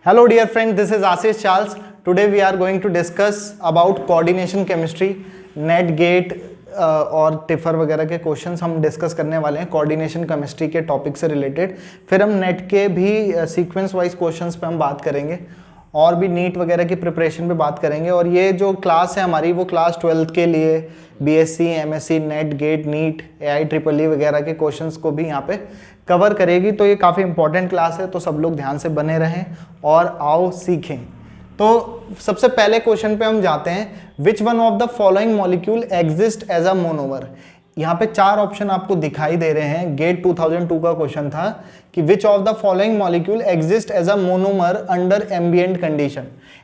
Hello dear friend, this is Ashish Charles. Today we are going to discuss about coordination chemistry, NET GATE और TIFR वगैरह के questions हम discuss करने वाले हैं कोऑर्डिनेशन केमिस्ट्री के टॉपिक से रिलेटेड। फिर हम नेट के भी सीक्वेंस वाइज क्वेश्चंस पे हम बात करेंगे और भी नीट वगैरह की प्रिपरेशन पे बात करेंगे। और ये जो क्लास है हमारी वो क्लास 12th के लिए BSc, MSc, NET GATE, NEET, AIEEE वगैरह के क्वेश्चंस को भी यहाँ पे कवर करेगी। तो ये काफ़ी इंपॉर्टेंट क्लास है, तो सब लोग ध्यान से बने रहें और आओ सीखें। तो सबसे पहले क्वेश्चन पे हम जाते हैं। Which one of the following molecule exist as a monomer. यहाँ पे चार ऑप्शन आपको दिखाई दे रहे हैं। गेट 2002 का क्वेश्चन था कि which of the following molecule exist as a monomer under ambient condition.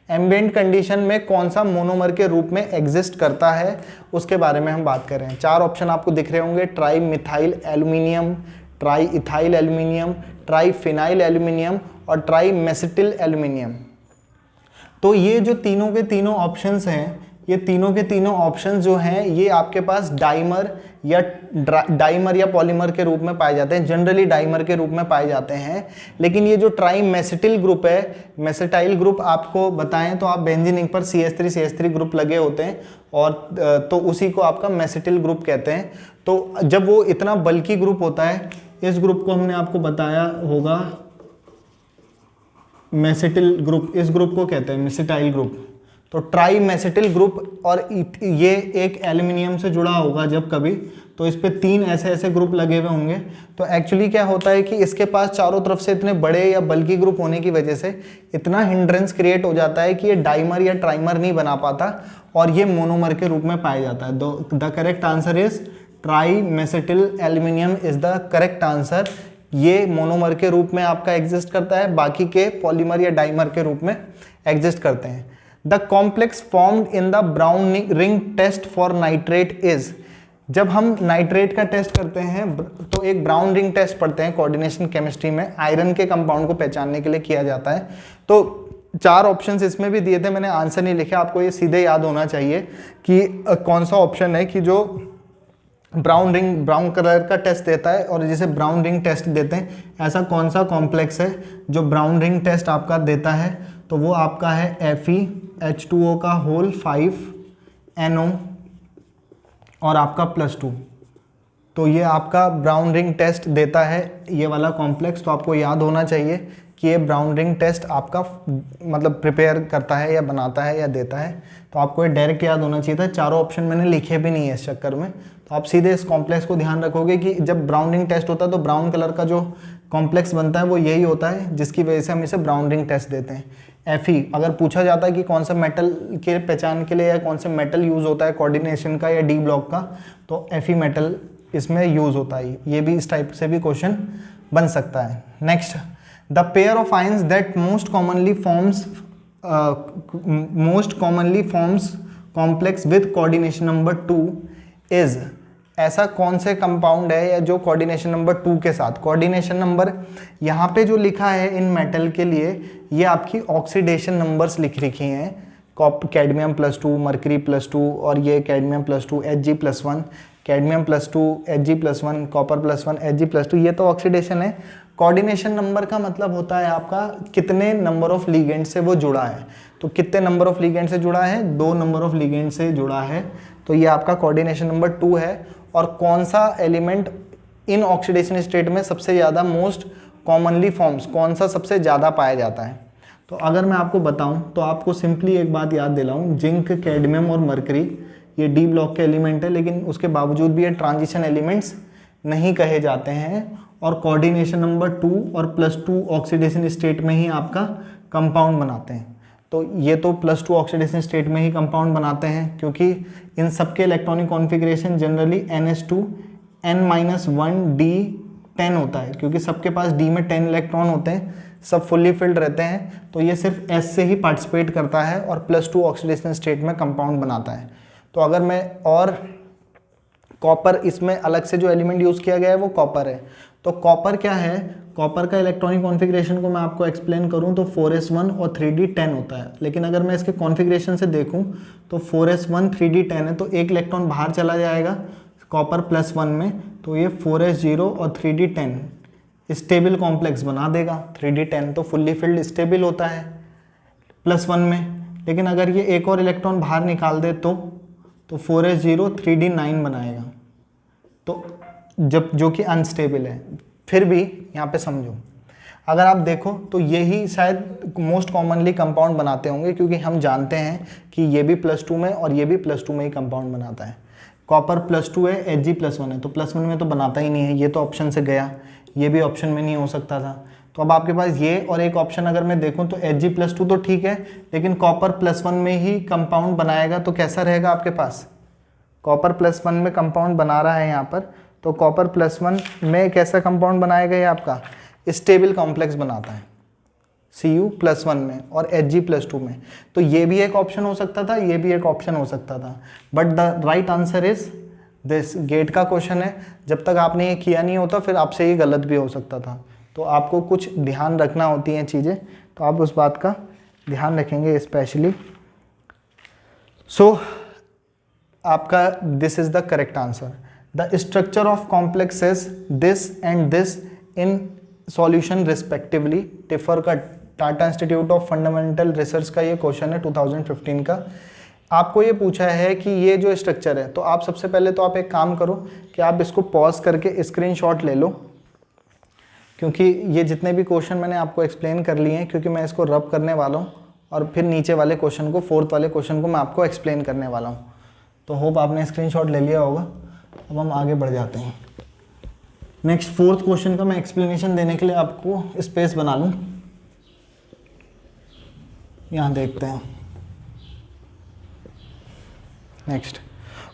Ambient condition में कौन सा मोनोमर के रूप में एग्जिस्ट करता है उसके बारे में हम बात कर रहे हैं। चार ऑप्शन आपको दिख रहे होंगे, tri methyl aluminium, try ethyl aluminium, try phenyl aluminium और ट्राई मेसिटिल एल्यूमिनियम। तो ये जो तीनों के तीनों ऑप्शंस हैं, ये तीनों के तीनों ऑप्शंस जो हैं ये आपके पास डाइमर या पॉलीमर के रूप में पाए जाते हैं। जनरली डाइमर के रूप में पाए जाते हैं। लेकिन ये जो ट्राई मेसिटिल ग्रुप है, मेसिटाइल ग्रुप आपको बताएं तो आप बेंजीन पर CH3 ग्रुप लगे होते हैं और तो उसी को आपका मेसिटिल ग्रुप कहते हैं। तो जब वो इतना बल्की ग्रुप होता है, इस ग्रुप को हमने आपको बताया होगा मेसिटिल ग्रुप, इस ग्रुप को कहते हैं मेसिटाइल ग्रुप। तो ट्राई मेसिटिल ग्रुप, और ये एक एल्यूमिनियम से जुड़ा होगा जब कभी, तो इस पे तीन ऐसे ग्रुप लगे हुए होंगे। तो एक्चुअली क्या होता है कि इसके पास चारों तरफ से इतने बड़े या बल्की ग्रुप होने की वजह से इतना हिंड्रेंस क्रिएट हो जाता है कि ये डाइमर या ट्राइमर नहीं बना पाता और ये मोनोमर के रूप में पाया जाता है। The correct answer is try mesityl aluminium is the correct answer. ये मोनोमर के रूप में आपका एग्जिस्ट करता है, बाकी के पॉलीमर या डाइमर के रूप में एग्जिस्ट करते हैं। The complex formed in the brown ring test for nitrate is. जब हम नाइट्रेट का टेस्ट करते हैं तो एक ब्राउन रिंग टेस्ट पढ़ते हैं कोऑर्डिनेशन केमिस्ट्री में, आयरन के कंपाउंड को पहचानने के लिए किया जाता है। तो चार ऑप्शंस इसमें भी दिए थे, मैंने आंसर नहीं लिखे, आपको ये सीधे याद होना चाहिए कि कौन सा ऑप्शन है कि जो ब्राउन कलर का टेस्ट देता है और जिसे ब्राउन रिंग टेस्ट देते हैं, ऐसा कौन सा कॉम्प्लेक्स है जो ब्राउन रिंग टेस्ट आपका देता है। तो वो आपका है FeH2O का होल 5NO और आपका +2। तो ये आपका ब्राउन रिंग टेस्ट देता है ये वाला कॉम्प्लेक्स। तो आपको याद होना चाहिए कि ये ब्राउन रिंग टेस्ट आपका मतलब प्रिपेयर करता है या बनाता है या देता है। तो आपको ये डायरेक्ट याद होना चाहिए था। चारों ऑप्शन मैंने लिखे भी नहीं है इस चक्कर में। तो आप सीधे इस कॉम्प्लेक्स को ध्यान रखोगे कि जब ब्राउन रिंग टेस्ट होता है तो ब्राउन कलर का जो कॉम्प्लेक्स बनता है वो यही होता है, जिसकी वजह से हम इसे ब्राउन रिंग टेस्ट देते हैं। Fe, अगर पूछा जाता है कि कौन सा मेटल के पहचान के लिए या कौन सा मेटल यूज होता है कोऑर्डिनेशन का या डी ब्लॉक का, तो Fe मेटल इसमें यूज होता है। ये भी इस टाइप से भी क्वेश्चन बन सकता है। Next, the pair of ions that most commonly forms complex with coordination number 2 is. ऐसा कौन से कंपाउंड है या जो कोऑर्डिनेशन नंबर 2 के साथ, कोऑर्डिनेशन नंबर यहाँ पे जो लिखा है इन मेटल के लिए, ये आपकी ऑक्सीडेशन नंबर्स लिख रखी हैं। कैडमियम +2, मरकरी +2 और ये cadmium +2 Hg+1, cadmium +2 Hg+1, copper +1 Hg+2, ये तो ऑक्सीडेशन है। कोऑर्डिनेशन नंबर का मतलब होता है आपका कितने नंबर ऑफ लिगेंड से वो जुड़ा है। तो कितने नंबर ऑफ लिगेंड से जुड़ा है, 2 नंबर ऑफ लिगेंड से जुड़ा है। तो ये आपका कोऑर्डिनेशन नंबर 2 है। और कौन सा एलिमेंट इन ऑक्सीडेशन स्टेट में सबसे ज़्यादा मोस्ट कॉमनली फॉर्म्स, कौन सा सबसे ज़्यादा पाया जाता है। तो अगर मैं आपको बताऊं तो आपको सिंपली एक बात याद दिलाऊं, जिंक, कैडमियम और मरकरी ये डी ब्लॉक के एलिमेंट है, लेकिन उसके बावजूद भी ये ट्रांजिशन एलिमेंट्स नहीं कहे जाते हैं और कोऑर्डिनेशन नंबर 2 और +2 ऑक्सीडेशन स्टेट में ही आपका कंपाउंड बनाते हैं। तो ये तो +2 ऑक्सीडेशन स्टेट में ही कंपाउंड बनाते हैं, क्योंकि इन सबके electronic configuration generally NH2 N-1D10 होता है, क्योंकि सबके पास D में 10 इलेक्ट्रॉन होते हैं, सब फुल्ली फिल्ड रहते हैं। तो ये सिर्फ S से ही पार्टिसिपेट करता है और +2 ऑक्सीडेशन स्टेट में कंपाउंड बनाता है। तो अगर मैं, और कॉपर इसमें अलग से जो एलिमेंट यूज़ किया गया है वो कॉपर है। तो कॉपर क्या है, कॉपर का इलेक्ट्रॉनिक कॉन्फ़िगरेशन को मैं आपको एक्सप्लेन करूं तो 4s1 और 3d10 होता है। लेकिन अगर मैं इसके कॉन्फ़िगरेशन से देखूं तो 4s1 3d10 है, तो एक इलेक्ट्रॉन बाहर चला जाएगा कॉपर +1 में, तो ये 4s0 और 3d10 स्टेबल कॉम्प्लेक्स बना देगा। 3d10 तो फुल्ली फिल्ड स्टेबल होता है +1 में, लेकिन अगर ये एक और इलेक्ट्रॉन बाहर निकाल दे तो 4s0 3d9 बनाएगा, तो जब जो कि अनस्टेबल है। फिर भी यहाँ पे समझो, अगर आप देखो तो यही शायद मोस्ट कॉमनली कंपाउंड बनाते होंगे, क्योंकि हम जानते हैं कि ये भी +2 में और ये भी +2 में ही कंपाउंड बनाता है। कॉपर +2 है, Hg+1 है, तो +1 में तो बनाता ही नहीं है, ये तो ऑप्शन से गया, ये भी ऑप्शन में नहीं हो सकता था। तो अब आपके पास ये और एक ऑप्शन अगर मैं देखूं तो Hg+2 तो ठीक है, लेकिन कॉपर +1 में ही कंपाउंड बनाएगा, तो कैसा रहेगा आपके पास? कॉपर +1 में कंपाउंड बना रहा है यहाँ पर, तो कॉपर +1 में कैसा कंपाउंड बनाएगा? ये आपका स्टेबल कॉम्प्लेक्स बनाता है Cu+1 में और Hg+2 में। तो ये भी एक ऑप्शन हो सकता था, ये भी एक ऑप्शन हो सकता था, but the right answer is this. GATE का क्वेश्चन है, जब तक आपने ये किया नहीं होता फिर आपसे ये गलत भी हो सकता था। तो आपको कुछ ध्यान रखना होती हैं चीज़ें, तो आप उस बात का ध्यान रखेंगे स्पेशली। सो आपका this is the correct answer. The structure of complex is this and this in solution respectively differ का Tata institute of fundamental research का ये क्वेश्चन है 2015 का। आपको ये पूछा है कि ये जो स्ट्रक्चर है, तो आप सबसे पहले तो आप एक काम करो कि आप इसको पॉज करके स्क्रीनशॉट ले लो, क्योंकि ये जितने भी क्वेश्चन मैंने आपको एक्सप्लेन कर लिए हैं, क्योंकि मैं इसको रब करने वाला हूँ और फिर नीचे वाले क्वेश्चन को, फोर्थ वाले क्वेश्चन को मैं आपको एक्सप्लेन करने वाला हूँ। तो होप आपने स्क्रीनशॉट ले लिया होगा। अब हम आगे बढ़ जाते हैं। नेक्स्ट फोर्थ क्वेश्चन का मैं एक्सप्लेनेशन देने के लिए आपको स्पेस बना लूँ, यहाँ देखते हैं। नेक्स्ट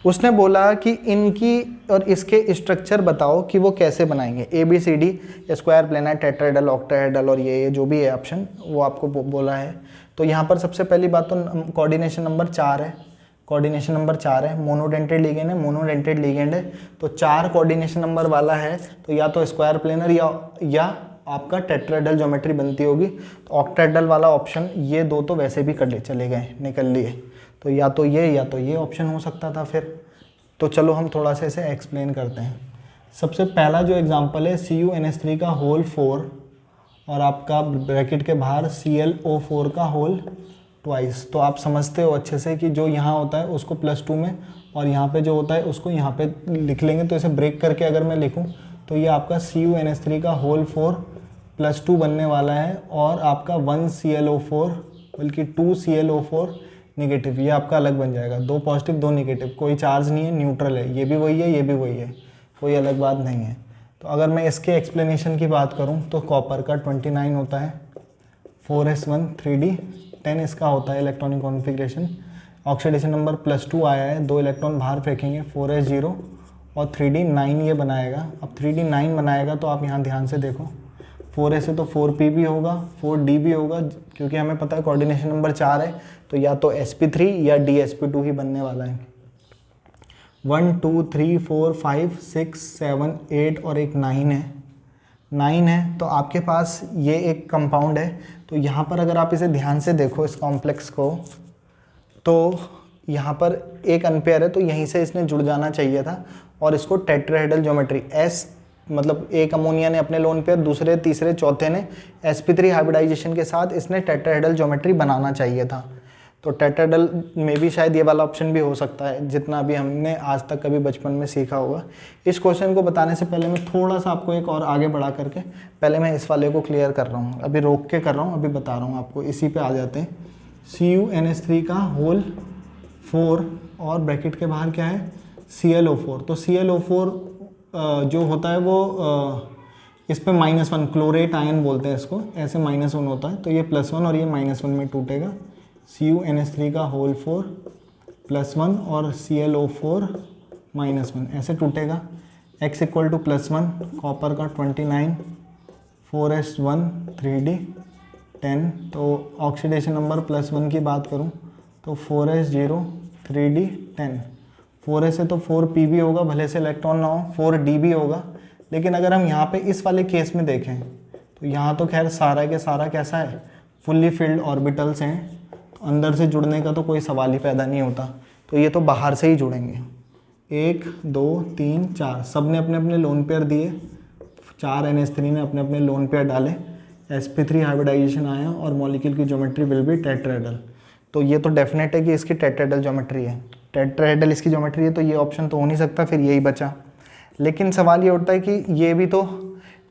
उसने बोला कि इनकी और इसके स्ट्रक्चर बताओ कि वो कैसे बनाएंगे। ABCD square, planar, tetrahedral, octahedral और ये जो भी है ऑप्शन वो आपको बोला है। तो यहाँ पर सबसे पहली बात तो कोऑर्डिनेशन नंबर 4 है। कोऑर्डिनेशन नंबर 4 है, मोनोडेंटेड लिगेंड है, मोनोडेंटेड लिगेंड है, तो 4 कोऑर्डिनेशन नंबर वाला है, तो या तो स्क्वायर प्लेनर या आपका टेट्राहेड्रल ज्योमेट्री बनती होगी। तो ऑक्टाहेड्रल वाला ऑप्शन, ये दो तो वैसे भी चले गए, निकल लिए, तो या तो ये ऑप्शन हो सकता था फिर। तो चलो हम थोड़ा सा इसे एक्सप्लेन करते हैं। सबसे पहला जो एग्जांपल है CuNH3 का होल 4 और आपका ब्रैकेट के बाहर ClO4 का होल ट्वाइस। तो आप समझते हो अच्छे से कि जो यहाँ होता है उसको +2 में और यहाँ पे जो होता है उसको यहाँ पे लिख लेंगे। तो इसे ब्रेक करके अगर मैं लिखूँ तो ये आपका CuNH3 का होल 4 +2 बनने वाला है और आपका 1 ClO4 बल्कि 2 ClO4 नेगेटिव, ये आपका अलग बन जाएगा। 2 पॉजिटिव 2 नेगेटिव, कोई चार्ज नहीं है, न्यूट्रल है, ये भी वही है, ये भी वही है, कोई अलग बात नहीं है। तो अगर मैं इसके एक्सप्लेनेशन की बात करूं तो कॉपर का 29 होता है, 4s1 3d10 इसका होता है इलेक्ट्रॉनिक कॉन्फ़िगरेशन। ऑक्सीडेशन नंबर +2 आया है, 2 इलेक्ट्रॉन बाहर फेंकेंगे, 4s0 और 3d9 ये बनाएगा। अब 3d9 बनाएगा तो आप यहाँ ध्यान से देखो, 4s से तो 4p भी होगा, 4d भी होगा, क्योंकि हमें पता है कोऑर्डिनेशन नंबर 4 है, तो या तो sp3 या dsp2 ही बनने वाला है। 1 2 3 4 5 6 7 8 और एक 9 है, तो आपके पास ये एक कंपाउंड है। तो यहाँ पर अगर आप इसे ध्यान से देखो इस कॉम्प्लेक्स को, तो यहाँ पर एक अनपेयर है, तो यहीं से इसने जुड़ जाना चाहिए था और इसको टेट्राहेड्रल ज्योमेट्री S, मतलब एक अमोनिया ने अपने लोन पेयर, दूसरे तीसरे चौथे ने sp3 हाइब्रिडाइजेशन के साथ इसने टेट्राहेड्रल ज्योमेट्री बनाना चाहिए था। तो टेट्राहेड्रल में भी शायद ये वाला ऑप्शन भी हो सकता है, जितना भी हमने आज तक कभी बचपन में सीखा होगा। इस क्वेश्चन को बताने से पहले मैं थोड़ा सा आपको एक और आगे बढ़ा करके पहले मैं इस वाले को क्लियर कर रहा हूँ, अभी रोक के कर रहा हूँ, अभी बता रहा हूँ आपको। इसी पे आ जाते हैं। CuNH3 का होल 4 और ब्रैकेट के बाहर क्या है ClO4। तो ClO4 जो होता है वो इस पे -1 क्लोरेट आयन बोलते हैं इसको, ऐसे -1 होता है, तो ये +1 और ये -1 में टूटेगा। CuNH3 का होल 4 +1 और ClO4 -1 ऐसे टूटेगा। X = +1, कॉपर का 29, 4s1 3d10। तो ऑक्सीडेशन नंबर +1 की बात करूं तो 4s0 3d10। 4s से तो 4p भी होगा, भले से इलेक्ट्रॉन ना हो, 4d भी होगा। लेकिन अगर हम यहाँ पे इस वाले केस में देखें तो यहाँ तो खैर सारा के सारा कैसा है, फुल्ली फिल्ड ऑर्बिटल्स हैं, तो अंदर से जुड़ने का तो कोई सवाल ही पैदा नहीं होता। तो ये तो बाहर से ही जुड़ेंगे। 1 2 3 4 सब ने अपने अपने लोन पेयर दिए, 4 NH3 ने अपने अपने लोन पेयर डाले, sp3 हाइब्रिडाइजेशन आया और मॉलिक्यूल की ज्योमेट्री विल बी टेट्राहेड्रल। तो ये तो डेफिनेट है कि इसकी टेट्राहेड्रल ज्योमेट्री है, टेट्राहेड्रल इसकी ज्योमेट्री है, तो ये ऑप्शन तो हो नहीं सकता, फिर यही बचा। लेकिन सवाल ये उठता है कि ये भी तो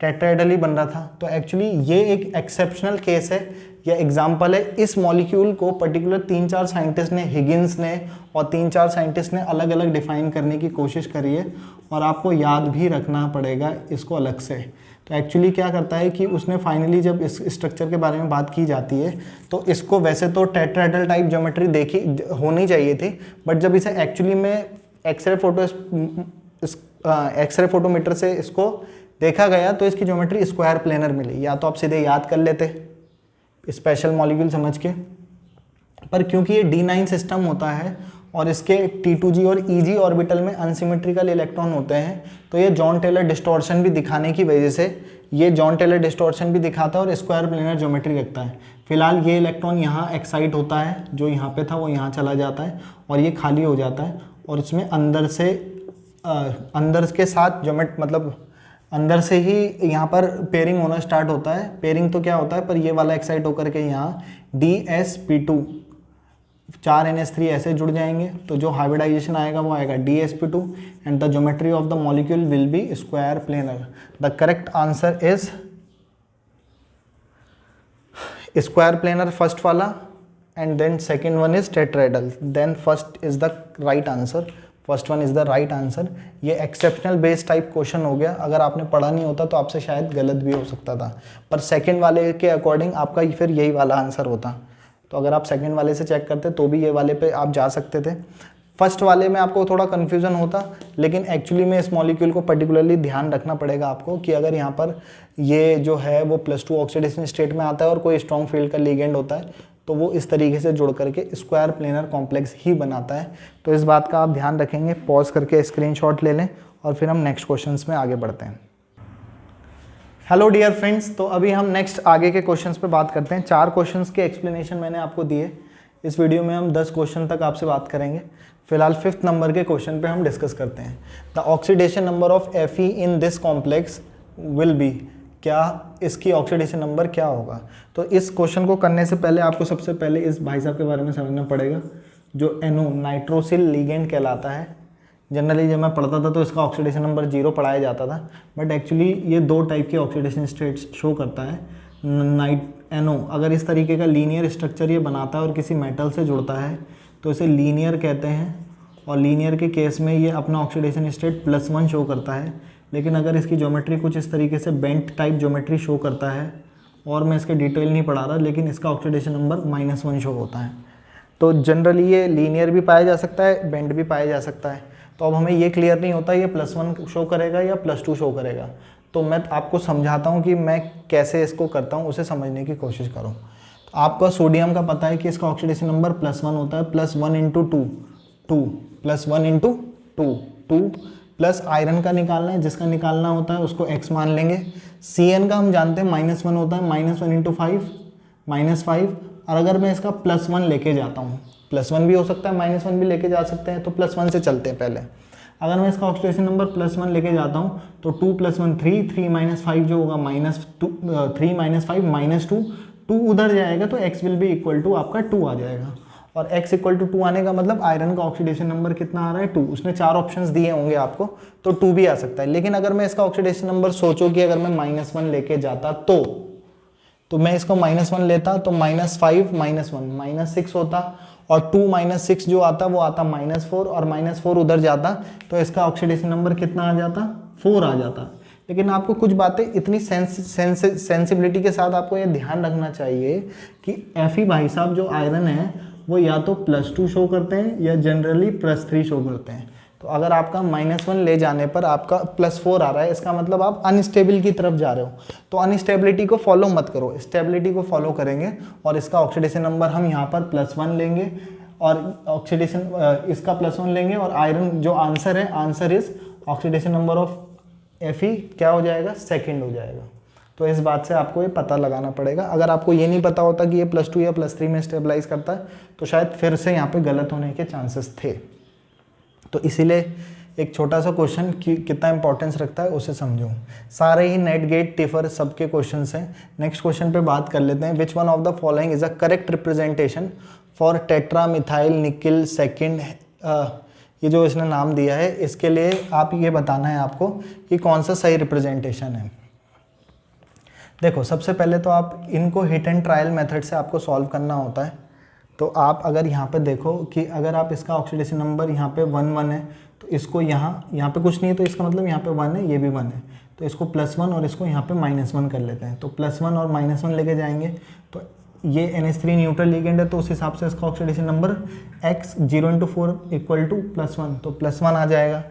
टेट्राहेड्रल ही बन रहा था, तो एक्चुअली ये एक एक्सेप्शनल केस है या एग्जाम्पल है। इस मॉलिक्यूल को पर्टिकुलर 3-4 साइंटिस्ट ने, हिगिंस ने और 3-4 साइंटिस्ट ने अलग अलग डिफाइन करने की कोशिश करी है और आपको याद भी रखना पड़ेगा इसको अलग से। तो एक्चुअली क्या करता है कि उसने फाइनली जब इस स्ट्रक्चर के बारे में बात की जाती है तो इसको वैसे तो टेट्राहेड्रल टाइप ज्योमेट्री देखी होनी चाहिए थी, बट जब इसे एक्चुअली में एक्सरे फोटोमीटर से इसको देखा गया तो इसकी ज्योमेट्री स्क्वायर प्लेनर मिली। या तो आप सीधे याद कर लेते स्पेशल मॉलिक्यूल समझ के, पर क्योंकि ये D9 सिस्टम होता है और इसके T2G और EG ऑर्बिटल में अनसिमेट्रिकल इलेक्ट्रॉन होते हैं, तो ये जॉन टेलर डिस्टॉर्शन भी दिखाने की वजह से ये जॉन टेलर डिस्टॉर्शन भी दिखाता है और स्क्वायर प्लेनर ज्योमेट्री रखता है। फिलहाल ये इलेक्ट्रॉन यहाँ एक्साइट होता है, जो यहाँ पे था वो यहाँ चला जाता है और ये खाली हो जाता है और इसमें अंदर के साथ मतलब अंदर से ही यहाँ पर पेयरिंग होना स्टार्ट होता है। पेयरिंग तो क्या होता है, पर ये वाला एक्साइट होकर के यहाँ DsP2 4 NH3 ऐसे जुड़ जाएंगे, तो जो हाइब्रिडाइजेशन आएगा वो आएगा DsP2 and the geometry of the molecule will be square planar. The correct answer is square planar first वाला and then second one is tetrahedral, then first is the right answer, first one is the right answer. ये exceptional based type question हो गया, अगर आपने पढ़ा नहीं होता तो आपसे शायद गलत भी हो सकता था, पर सेकंड वाले के अकॉर्डिंग आपका फिर यही वाला आंसर होता। तो अगर आप सेकंड वाले से चेक करते तो भी ये वाले पे आप जा सकते थे। फर्स्ट वाले में आपको थोड़ा कन्फ्यूजन होता, लेकिन एक्चुअली में इस मॉलिक्यूल को पर्टिकुलरली ध्यान रखना पड़ेगा आपको कि अगर यहाँ पर ये जो है वो +2 ऑक्सीडेशन स्टेट में आता है और कोई स्ट्रॉन्ग फील्ड का लिगेंड होता है तो वो इस तरीके से जुड़ करके स्क्वायर प्लेनर कॉम्प्लेक्स ही बनाता है। तो इस बात का आप ध्यान रखेंगे। पॉज करके स्क्रीनशॉट ले लें और फिर हम नेक्स्ट क्वेश्चंस में आगे बढ़ते हैं। हेलो डियर फ्रेंड्स, तो अभी हम नेक्स्ट आगे के क्वेश्चंस पे बात करते हैं। 4 क्वेश्चंस के एक्सप्लेनेशन मैंने आपको दिए। इस वीडियो में हम 10 क्वेश्चन तक आपसे बात करेंगे। फिलहाल 5th नंबर के क्वेश्चन पे हम डिस्कस करते हैं। The oxidation number of Fe in this complex will be, क्या इसकी ऑक्सीडेशन नंबर क्या होगा। तो इस क्वेश्चन को करने से पहले आपको सबसे पहले इस भाई साहब के बारे में समझना पड़ेगा, जो NO नाइट्रोसिल लिगेंड कहलाता है। जनरली जब मैं पढ़ता था तो इसका ऑक्सीडेशन नंबर 0 पढ़ाया जाता था, बट एक्चुअली ये 2 टाइप के ऑक्सीडेशन स्टेट्स शो करता है। NO अगर इस तरीके का लीनियर स्ट्रक्चर ये बनाता है और किसी मेटल से जुड़ता है तो इसे लीनियर कहते हैं, और लीनियर के केस में ये अपना ऑक्सीडेशन स्टेट +1 शो करता है। लेकिन अगर इसकी ज्योमेट्री कुछ इस तरीके से बेंट टाइप ज्योमेट्री शो करता है, और मैं इसके डिटेल नहीं पढ़ा रहा, लेकिन इसका ऑक्सीडेशन नंबर -1 शो होता है। तो जनरली ये लीनियर भी पाया जा सकता है, बेंट भी पाया जा सकता है। तो अब हमें ये क्लियर नहीं होता ये +1 शो करेगा या +2 शो करेगा। तो मैं आपको समझाता हूँ कि मैं कैसे इसको करता हूँ, उसे समझने की कोशिश करो। तो आपका सोडियम का पता है कि इसका ऑक्सीडेशन नंबर +1 होता है, +1 × 2 2 +1 × 2 प्लस आयरन का निकालना है, जिसका निकालना होता है उसको x मान लेंगे। Cn का हम जानते हैं -1 होता है, -1 × 5 -5। और अगर मैं इसका +1 लेके जाता हूँ, +1 भी हो सकता है, -1 भी लेके जा सकते हैं, तो +1 से चलते हैं पहले। अगर मैं इसका ऑक्सीडेशन नंबर +1 लेके जाता हूँ तो 2 + 1 3 3 - 5 जो होगा -3 - 5 -2 उधर जाएगा, तो x will be equal to आपका 2 आ जाएगा। और x इक्वल टू 2 आने का मतलब आयरन का ऑक्सीडेशन नंबर कितना आ रहा है 2। उसने 4 ऑप्शंस दिए होंगे आपको, तो 2 भी आ सकता है। लेकिन अगर मैं इसका ऑक्सीडेशन नंबर सोचो कि अगर मैं -1 लेके जाता तो मैं इसको -1 लेता तो -5 -1 -6 होता, और 2 - 6 जो आता वो आता -4, और -4 उधर जाता तो इसका ऑक्सीडेशन नंबर कितना आ जाता 4 आ जाता। लेकिन आपको कुछ बातें इतनी सेंसिबिलिटी के साथ आपको ये ध्यान रखना चाहिए कि Fe भाई साहब जो आयरन है वो या तो +2 शो करते हैं या जनरली +3 शो करते हैं। तो अगर आपका -1 ले जाने पर आपका +4 आ रहा है, इसका मतलब आप अनस्टेबल की तरफ जा रहे हो। तो अनस्टेबिलिटी को फॉलो मत करो, स्टेबिलिटी को फॉलो करेंगे, और इसका ऑक्सीडेशन नंबर हम यहाँ पर +1 लेंगे और ऑक्सीडेशन इसका +1 लेंगे, और आयरन जो आंसर है, answer is oxidation number of Fe क्या हो जाएगा, सेकेंड हो जाएगा। तो इस बात से आपको ये पता लगाना पड़ेगा। अगर आपको ये नहीं पता होता कि ये +2 या +3 में स्टेबलाइज करता है तो शायद फिर से यहाँ पे गलत होने के चांसेस थे। तो इसीलिए एक छोटा सा क्वेश्चन कि कितना इंपॉर्टेंस रखता है उसे समझो। सारे ही नेट गेट टिफर सबके क्वेश्चन हैं। नेक्स्ट क्वेश्चन पे बात कर लेते हैं। Which one of the following is a correct representation for tetra methyl nickel second. ये जो इसने नाम दिया है इसके लिए आप ये बताना है आपको कि कौन सा सही रिप्रेजेंटेशन है। देखो सबसे पहले तो आप इनको हिट एंड ट्रायल मेथड से आपको सॉल्व करना होता है। तो आप अगर यहाँ पे देखो कि अगर आप इसका ऑक्सीडेशन नंबर यहाँ पे 1 है तो इसको यहाँ पे कुछ नहीं है तो इसका मतलब यहाँ पे 1 है, ये भी 1 है, तो इसको +1 और इसको यहाँ पे -1 कर लेते हैं। तो +1 और -1 लेके जाएंगे तो ये NH3 न्यूट्रल लिगेंड है तो उस हिसाब से इसका ऑक्सीडेशन नंबर X 0 × 4 = +1, तो +1 आ जाएगा।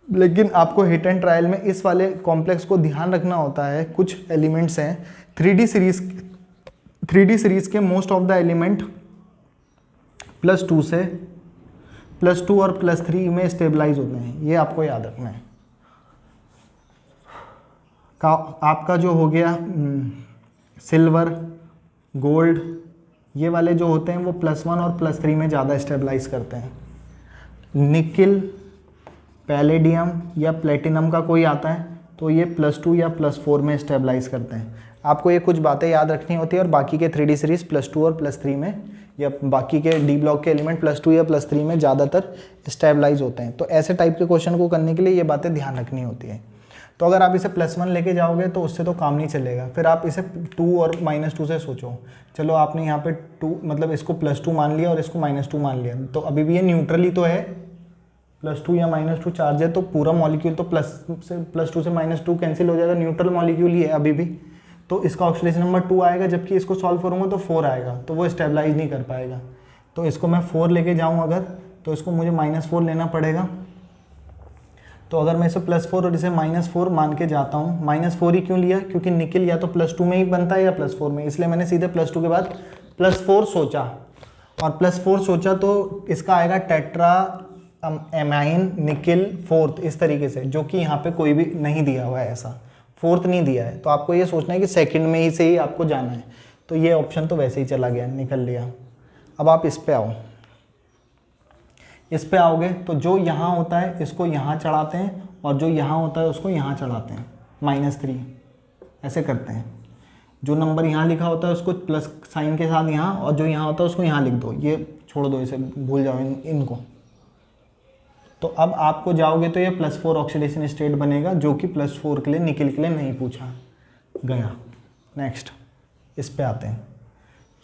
लेकिन आपको हिट एंड ट्रायल में इस वाले कॉम्प्लेक्स को ध्यान रखना होता है। कुछ एलिमेंट्स हैं 3D सीरीज के मोस्ट ऑफ द एलिमेंट +2 से +2 और +3 में स्टेबलाइज होते हैं, ये आपको याद रखना है। आपका जो हो गया सिल्वर, गोल्ड, ये वाले जो होते हैं वो +1 और +3 में ज़्यादा स्टेबलाइज करते हैं। निकिल, पैलेडियम या प्लेटिनम का कोई आता है तो ये +2 या +4 में स्टेबलाइज करते हैं। आपको ये कुछ बातें याद रखनी होती है और बाकी के 3D सीरीज +2 और +3 में या बाकी के डी ब्लॉक के एलिमेंट +2 या +3 में ज़्यादातर स्टेबलाइज होते हैं। तो ऐसे टाइप के क्वेश्चन को करने के लिए ये बातें ध्यान रखनी होती है। तो अगर आप इसे +1 लेके जाओगे तो उससे तो काम नहीं चलेगा, फिर आप इसे 2 और -2 से सोचो। चलो आपने यहाँ पे 2 मतलब इसको +2 मान लिया और इसको -2 मान लिया, तो अभी भी ये न्यूट्रली तो है, +2 या -2 चार्ज है तो पूरा मॉलिक्यूल तो +2 से -2 कैंसिल हो जाएगा, न्यूट्रल मॉलिक्यूल ही है अभी भी। तो इसका ऑक्सीडेशन नंबर 2 आएगा, जबकि इसको सॉल्व करूँगा तो 4 आएगा, तो वो स्टेबलाइज नहीं कर पाएगा। तो इसको मैं 4 लेके जाऊँ अगर, तो इसको मुझे -4 लेना पड़ेगा। तो अगर मैं इसे +4 और इसे -4 मान के जाता हूँ, -4 ही क्यों लिया, क्योंकि निकिल या तो +2 में ही बनता है या +4 में, इसलिए मैंने सीधे +2 के बाद +4 सोचा। और +4 सोचा तो इसका आएगा टेट्रा एमाइन निकिल 4th, इस तरीके से, जो कि यहाँ पे कोई भी नहीं दिया हुआ है, ऐसा 4th नहीं दिया है। तो आपको ये सोचना है कि सेकंड में ही से ही आपको जाना है, तो ये ऑप्शन तो वैसे ही चला गया, निकल लिया। अब आप इस पे आओ, इस पे आओगे तो जो यहाँ होता है इसको यहाँ चढ़ाते हैं और जो यहाँ होता है उसको यहाँ चढ़ाते हैं, -3 ऐसे करते हैं। जो नंबर यहाँ लिखा होता है उसको प्लस साइन के साथ यहाँ, और जो यहाँ होता है उसको यहाँ लिख दो, ये छोड़ दो, इसे भूल जाओ इनको। तो अब आपको जाओगे तो ये +4 ऑक्सीडेशन स्टेट बनेगा, जो कि +4 के लिए निकिल के लिए नहीं पूछा गया। नेक्स्ट इस पे आते हैं,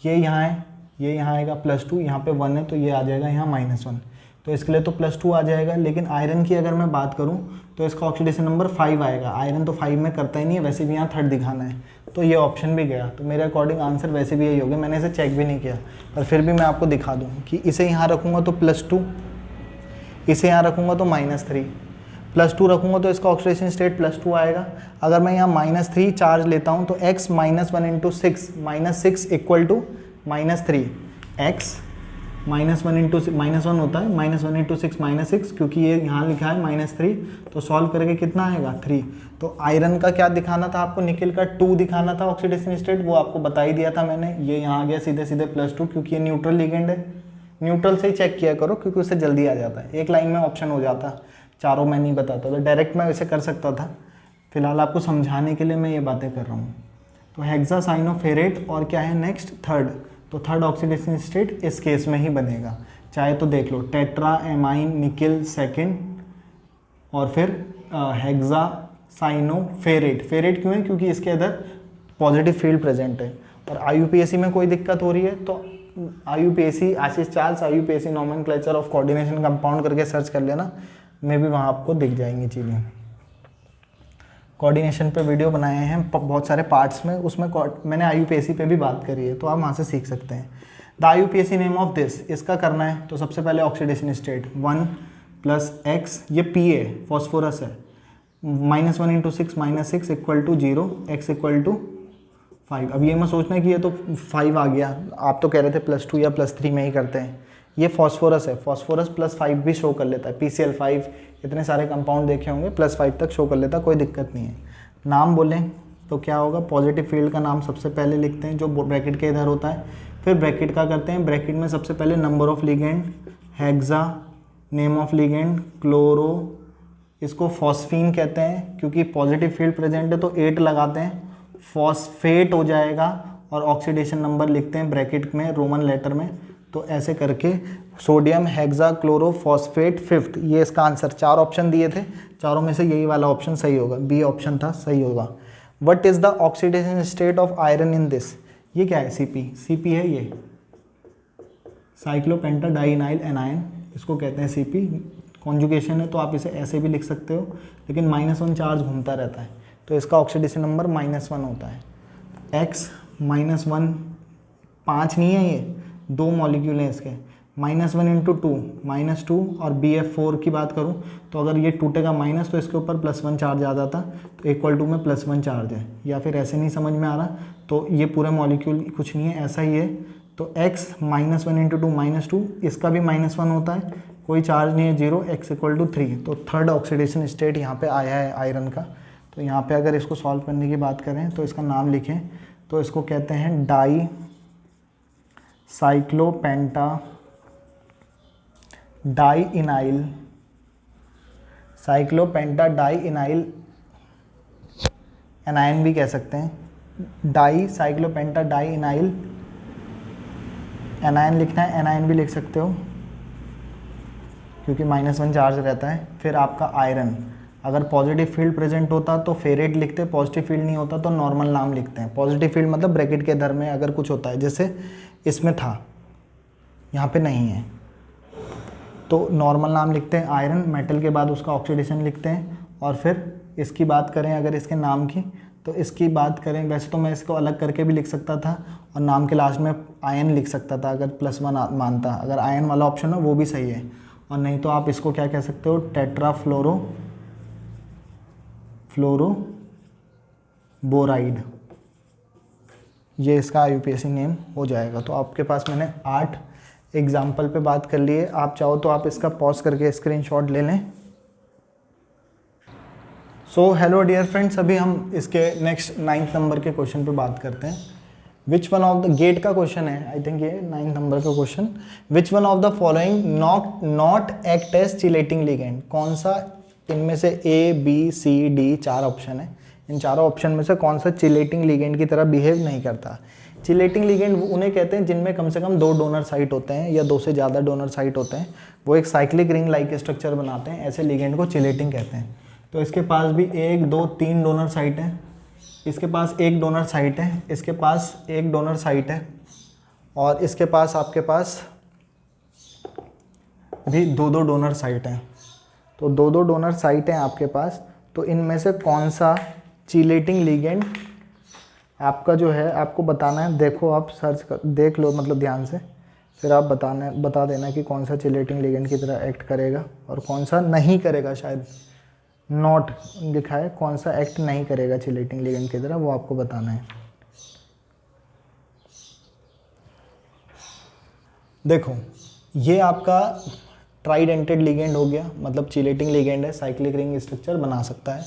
ये यहाँ है, ये यहाँ आएगा +2, यहाँ पे 1 है तो ये आ जाएगा यहाँ -1, तो इसके लिए तो +2 आ जाएगा। लेकिन आयरन की अगर मैं बात करूँ तो इसका ऑक्सीडेशन नंबर 5 आएगा, आयरन तो 5 में करता ही नहीं है, वैसे भी यहाँ 3rd दिखाना है, तो ये ऑप्शन भी गया। तो मेरे अकॉर्डिंग आंसर वैसे भी यही होगा, मैंने इसे चेक भी नहीं किया, पर फिर भी मैं आपको दिखा दूँ कि इसे यहाँ रखूँगा तो +2, इसे यहाँ रखूँगा तो -3, +2 रखूँगा तो इसका ऑक्सीडेशन स्टेट +2 आएगा। अगर मैं यहाँ -3 चार्ज लेता हूँ तो x -1 × 6 -6 = -3, x -1 होता है, -1 × 6 -6, क्योंकि ये यहाँ लिखा है -3, तो सॉल्व करके कितना आएगा 3। तो आयरन का क्या दिखाना था आपको, निकिल का 2 दिखाना था ऑक्सीडेशन स्टेट, वो आपको बता ही दिया था मैंने, ये यहाँ आ गया सीधे सीधे +2, क्योंकि ये न्यूट्रल लिगेंड है। न्यूट्रल से ही चेक किया करो क्योंकि उससे जल्दी आ जाता है, एक लाइन में ऑप्शन हो जाता, चारों मैं नहीं बताता, तो डायरेक्ट मैं इसे कर सकता था, फिलहाल आपको समझाने के लिए मैं ये बातें कर रहा हूँ। तो हेक्सासाइनोफेरेट और क्या है नेक्स्ट 3rd, तो 3rd ऑक्सीडेशन स्टेट इस केस में ही बनेगा, चाहे तो देख लो टेट्रा एमाइन निकिल 2nd और फिर हेक्सासाइनोफेरेट। फेरेट क्यों है, क्योंकि इसके अंदर पॉजिटिव फील्ड प्रेजेंट है। और IUPAC में कोई दिक्कत हो रही है तो IUPAC Ashish Charles IUPAC nomenclature of coordination compound करके सर्च कर लेना, मैं भी वहाँ आपको दिख जाएंगी चीज़ें। कोऑर्डिनेशन पे वीडियो बनाए हैं बहुत सारे पार्ट्स में, उसमें मैंने IUPAC पे भी बात करी है, तो आप वहाँ से सीख सकते हैं। The IUPAC name of this, इसका करना है तो सबसे पहले ऑक्सीडेशन स्टेट 1 + x, ये P है, फॉस्फोरस है, -1 × 6 -6 = 0, x = 5। अब ये मैं सोचना है कि ये तो 5 आ गया, आप तो कह रहे थे +2 या +3 में ही करते हैं, ये फॉस्फोरस है, फॉस्फोरस +5 भी शो कर लेता है, PCl5 इतने सारे कंपाउंड देखे होंगे, +5 तक शो कर लेता, कोई दिक्कत नहीं है। नाम बोलें तो क्या होगा, पॉजिटिव फील्ड का नाम सबसे पहले लिखते हैं जो ब्रैकेट के इधर होता है, फिर ब्रैकेट का करते हैं, ब्रैकेट में सबसे पहले number of ligand, hexa, name of ligand, chloro, इसको फॉस्फीन कहते हैं, क्योंकि पॉजिटिव फील्ड प्रेजेंट है तो 8 लगाते हैं, फॉस्फेट हो जाएगा और ऑक्सीडेशन नंबर लिखते हैं ब्रैकेट में रोमन लेटर में। तो ऐसे करके सोडियम हेक्साक्लोरोफॉस्फेट 5th, ये इसका आंसर। 4 ऑप्शन दिए थे, चारों में से यही वाला ऑप्शन सही होगा, बी ऑप्शन था सही होगा। What is the oxidation state of iron in this? ये क्या है? सीपी है ये, साइक्लोपेंटाडाइनाइल एनायन, इसको कहते हैं सीपी। कॉन्जुगेशन है तो आप इसे ऐसे भी लिख सकते हो, लेकिन -1 चार्ज घूमता रहता है, तो इसका ऑक्सीडेशन नंबर -1 होता है। x -1 5 नहीं है, ये 2 मॉलिक्यूल हैं इसके, -1 × 2 -2, और BF4 की बात करूँ तो अगर ये टूटेगा माइनस तो इसके ऊपर +1 चार्ज आ जाता, तो इक्वल टू में +1 चार्ज है। या फिर ऐसे नहीं समझ में आ रहा तो ये पूरे मॉलिक्यूल कुछ नहीं है, ऐसा ही है। तो x -1 × 2 -2, इसका भी -1 होता है, कोई चार्ज नहीं है, 0, x = 3। तो थर्ड ऑक्सीडेशन स्टेट यहाँ पे आया है आयरन का। तो यहाँ पे अगर इसको सॉल्व करने की बात करें तो इसका नाम लिखें तो इसको कहते हैं डाई साइक्लोपेंटाडाइइनाइल एनायन भी कह सकते हैं, डाई साइक्लोपेंटाडाइइनाइल एनायन लिखना है, एनायन भी लिख सकते हो क्योंकि -1 चार्ज रहता है। फिर आपका आयरन, अगर पॉजिटिव फील्ड प्रेजेंट होता तो फेरेट लिखते, पॉजिटिव फील्ड नहीं होता तो नॉर्मल नाम लिखते हैं। पॉजिटिव फील्ड मतलब ब्रैकेट के इधर में अगर कुछ होता है, जैसे इसमें था, यहाँ पे नहीं है, तो नॉर्मल नाम लिखते हैं आयरन। मेटल के बाद उसका ऑक्सीडेशन लिखते हैं। और फिर इसकी बात करें अगर इसके नाम की, तो इसकी बात करें, वैसे तो मैं इसको अलग करके भी लिख सकता था और नाम के लास्ट में आयन लिख सकता था अगर +1 मानता, अगर आयन वाला ऑप्शन हो वो भी सही है। और नहीं तो आप इसको क्या कह सकते हो, टेट्राफ्लोरोबोराइड, ये इसका IUPAC नेम हो जाएगा। तो आपके पास मैंने 8 एग्जाम्पल पे बात कर लिए। आप चाहो तो आप इसका पॉज करके स्क्रीनशॉट ले लें। सो हेलो डियर फ्रेंड्स, अभी हम इसके नेक्स्ट 9th नंबर के क्वेश्चन पे बात करते हैं। Which one of the, GATE का क्वेश्चन है, आई थिंक ये 9th नंबर का question. Which one of the following not act as chelating ligand? कौन सा इनमें से A, B, C, D 4 option है, इन चारों ऑप्शन में से कौन सा चिलेटिंग लिगेंड की तरह बिहेव नहीं करता? चिलेटिंग लिगेंड उन्हें कहते हैं जिनमें कम से कम 2 डोनर साइट होते हैं या 2 से ज़्यादा डोनर साइट होते हैं, वो एक साइक्लिक रिंग लाइक स्ट्रक्चर बनाते हैं, ऐसे लिगेंड को चिलेटिंग कहते हैं। तो इसके पास भी 1, 2, 3 डोनर साइट है, इसके पास 1 डोनर साइट है, इसके पास 1 डोनर साइट है, और इसके पास आपके पास भी 2-2 डोनर साइट हैं। तो 2-2 डोनर साइट हैं आपके पास। तो इनमें से कौन सा चिलेटिंग लिगेंड आपका जो है, आपको बताना है। देखो आप सर्च कर देख लो, मतलब ध्यान से, फिर आप बता देना कि कौन सा चिलेटिंग लिगेंड की तरह एक्ट करेगा और कौन सा नहीं करेगा। शायद नॉट लिखा है, कौन सा एक्ट नहीं करेगा चिलेटिंग लिगेंड की तरह, वो आपको बताना है। देखो ये आपका ट्राइडेंटेड लिगेंड हो गया, मतलब चिलेटिंग लिगेंड है, साइक्लिक रिंग स्ट्रक्चर बना सकता है।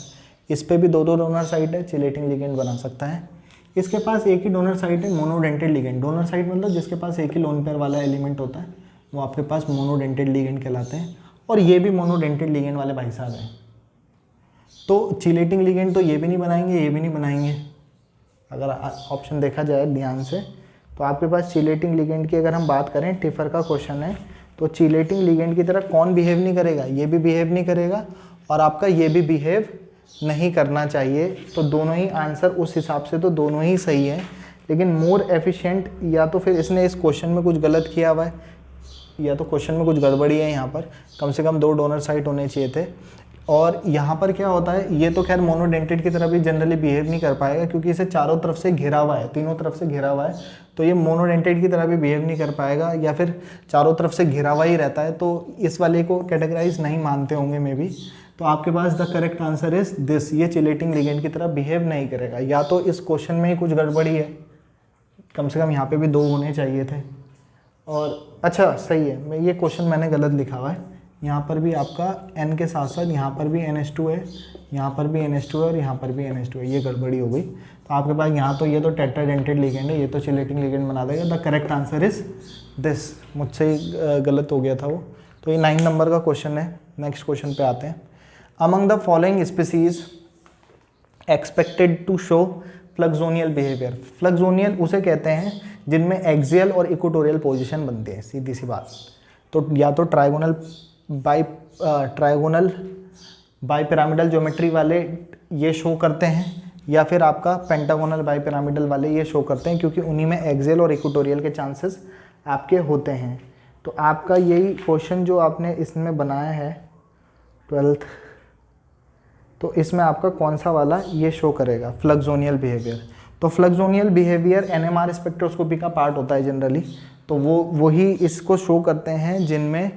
इस पे भी 2-2 डोनर साइट है, चिलेटिंग लिगेंड बना सकता है। इसके पास एक ही डोनर साइट है, मोनोडेंटेड लिगेंड। डोनर साइट मतलब जिसके पास एक ही लोन पेयर वाला एलिमेंट होता है, वो आपके पास मोनोडेंटेड लिगेंड कहलाते हैं। और ये भी मोनोडेंटेड लिगेंड वाले भाई साहब हैं। तो चिलेटिंग लिगेंड तो ये भी नहीं बनाएंगे, ये भी नहीं बनाएंगे। अगर ऑप्शन देखा जाए ध्यान से तो आपके पास चिलेटिंग लिगेंड की अगर हम बात करें, टिफर का क्वेश्चन है, तो चिलेटिंग लिगेंड की तरह कौन बिहेव नहीं करेगा? ये भी बिहेव नहीं करेगा और आपका ये भी बिहेव नहीं करना चाहिए। तो दोनों ही आंसर उस हिसाब से तो दोनों ही सही है, लेकिन मोर एफिशिएंट, या तो फिर इसने इस क्वेश्चन में कुछ गलत किया हुआ है या तो क्वेश्चन में कुछ गड़बड़ी है। यहाँ पर कम से कम 2 डोनर साइट होने चाहिए थे। और यहाँ पर क्या होता है, ये तो खैर मोनोडेंटेड की तरह भी जनरली बिहेव नहीं कर पाएगा क्योंकि इसे चारों तरफ से घिरा हुआ है, तीनों तरफ से घिरा हुआ है, तो ये मोनोडेंटेड की तरह भी बिहेव नहीं कर पाएगा, या फिर चारों तरफ से घिरा हुआ ही रहता है, तो इस वाले को कैटेगराइज नहीं मानते होंगे मे बी। तो आपके पास the correct answer is this, ये चिलेटिंग लिगेंड की तरह बिहेव नहीं करेगा। या तो इस क्वेश्चन में ही कुछ गड़बड़ी है, कम से कम यहाँ पे भी 2 होने चाहिए थे। और अच्छा सही है, मैं ये क्वेश्चन मैंने गलत लिखा हुआ है, यहाँ पर भी आपका n के साथ साथ यहाँ पर भी NH2 है, यहाँ पर भी NH2 है और यहाँ पर भी NH2 है, ये गड़बड़ी हो गई। तो आपके पास यहाँ तो ये तो टेट्राडेंटेड लिगेंड है, ये तो चिलेटिंग लिगेंड बना देगा। The correct answer is this, मुझसे ही गलत हो गया था वो। तो ये 9 नंबर का क्वेश्चन है। नेक्स्ट क्वेश्चन पे आते हैं। Among the following species expected to show fluxional behaviour. Fluxional उसे कहते हैं जिनमें एक्सियल और इक्वेटोरियल पोजीशन बनती है, सीधी सी बात। तो या तो ट्राइगोनल बाईपिरामिडल ज्योमेट्री वाले ये शो करते हैं, या फिर आपका पेंटागोनल बाईपिरामिडल वाले ये शो करते हैं, क्योंकि उन्हीं में एक्सियल और इक्वेटोरियल के चांसेस आपके होते हैं। तो आपका यही क्वेश्चन जो आपने इसमें बनाया है 12th, तो इसमें आपका कौन सा वाला ये शो करेगा, फ्लक्सोनियल बिहेवियर। तो फ्लक्सोनियल बिहेवियर एनएमआर स्पेक्ट्रोस्कोपी का पार्ट होता है जनरली, तो वही इसको शो करते हैं जिनमें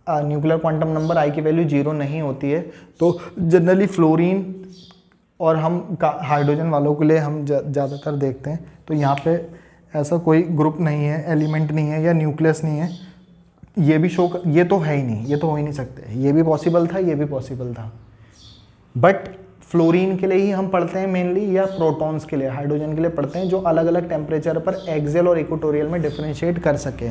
न्यूक्लियर क्वांटम नंबर आई की वैल्यू 0 नहीं होती है। तो जनरली फ्लोरीन और हम हाइड्रोजन वालों के लिए हम ज़्यादातर देखते हैं। तो यहाँ पे ऐसा कोई ग्रुप नहीं है, एलिमेंट नहीं है या न्यूक्लियस नहीं है, ये भी शो ये तो है ही नहीं, ये तो हो ही नहीं सकते। ये भी पॉसिबल था, ये भी पॉसिबल था, बट फ्लोरीन के लिए ही हम पढ़ते हैं मेनली, या प्रोटॉन्स के लिए, हाइड्रोजन के लिए पढ़ते हैं, जो अलग अलग टेम्परेचर पर एक्सियल और इक्वेटोरियल में डिफरेंशिएट कर सके।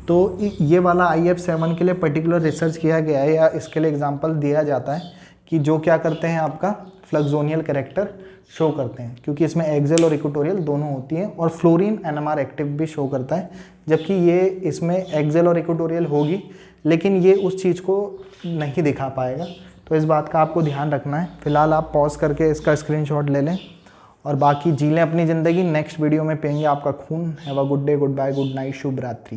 तो ये वाला IF7 के लिए पर्टिकुलर रिसर्च किया गया है, या इसके लिए एग्जांपल दिया जाता है कि जो क्या करते हैं, आपका फ्लक्सोनियल कैरेक्टर शो करते हैं, क्योंकि इसमें एक्सियल और इक्वेटोरियल दोनों होती हैं, और फ्लोरीन NMR एक्टिव भी शो करता है, जबकि ये इसमें एक्सियल और इक्वेटोरियल होगी, लेकिन ये उस चीज़ को नहीं दिखा पाएगा। तो इस बात का आपको ध्यान रखना है। फिलहाल आप पॉज करके इसका स्क्रीनशॉट ले लें और बाकी जी लें अपनी ज़िंदगी। नेक्स्ट वीडियो में पिएंगे आपका खून। Have a good day, goodbye, good night, शुभ रात्रि।